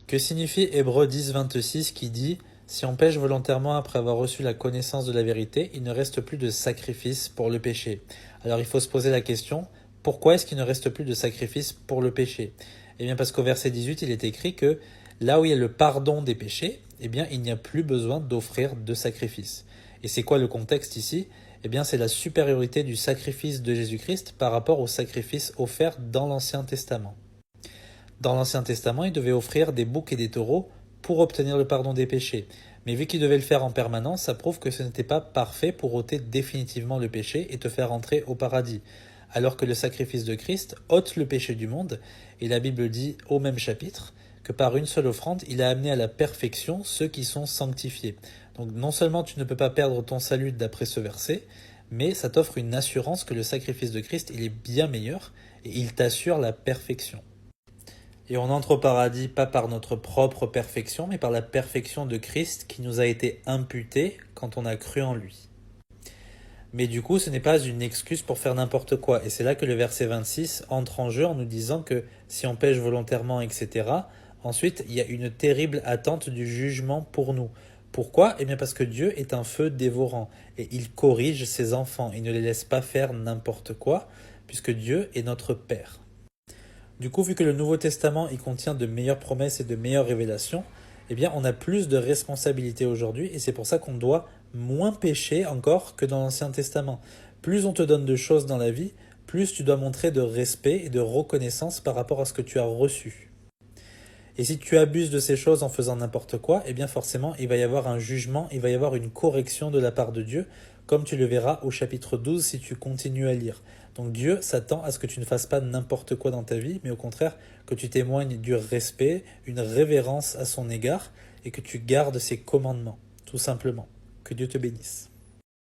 Que signifie Hébreux 10, 26 qui dit « Si on pêche volontairement après avoir reçu la connaissance de la vérité, il ne reste plus de sacrifice pour le péché. » Alors il faut se poser la question, pourquoi est-ce qu'il ne reste plus de sacrifice pour le péché? Eh bien parce qu'au verset 18, il est écrit que là où il y a le pardon des péchés, eh bien il n'y a plus besoin d'offrir de sacrifice. Et c'est quoi le contexte ici? Eh bien c'est la supériorité du sacrifice de Jésus-Christ par rapport au sacrifice offert dans l'Ancien Testament. Dans l'Ancien Testament, il devait offrir des boucs et des taureaux pour obtenir le pardon des péchés. Mais vu qu'il devait le faire en permanence, ça prouve que ce n'était pas parfait pour ôter définitivement le péché et te faire entrer au paradis. Alors que le sacrifice de Christ ôte le péché du monde, et la Bible dit au même chapitre que par une seule offrande, il a amené à la perfection ceux qui sont sanctifiés. Donc non seulement tu ne peux pas perdre ton salut d'après ce verset, mais ça t'offre une assurance que le sacrifice de Christ, il est bien meilleur et il t'assure la perfection. Et on entre au paradis pas par notre propre perfection, mais par la perfection de Christ qui nous a été imputée quand on a cru en lui. Mais du coup, ce n'est pas une excuse pour faire n'importe quoi. Et c'est là que le verset 26 entre en jeu en nous disant que si on pêche volontairement, etc., ensuite, il y a une terrible attente du jugement pour nous. Pourquoi? Eh bien parce que Dieu est un feu dévorant et il corrige ses enfants. Il ne les laisse pas faire n'importe quoi, puisque Dieu est notre Père. Du coup, vu que le Nouveau Testament il contient de meilleures promesses et de meilleures révélations, eh bien, on a plus de responsabilités aujourd'hui et c'est pour ça qu'on doit moins pécher encore que dans l'Ancien Testament. Plus on te donne de choses dans la vie, plus tu dois montrer de respect et de reconnaissance par rapport à ce que tu as reçu. Et si tu abuses de ces choses en faisant n'importe quoi, eh bien forcément, il va y avoir un jugement, il va y avoir une correction de la part de Dieu, comme tu le verras au chapitre 12 si tu continues à lire. Donc Dieu s'attend à ce que tu ne fasses pas n'importe quoi dans ta vie, mais au contraire que tu témoignes du respect, une révérence à son égard, et que tu gardes ses commandements, tout simplement. Que Dieu te bénisse.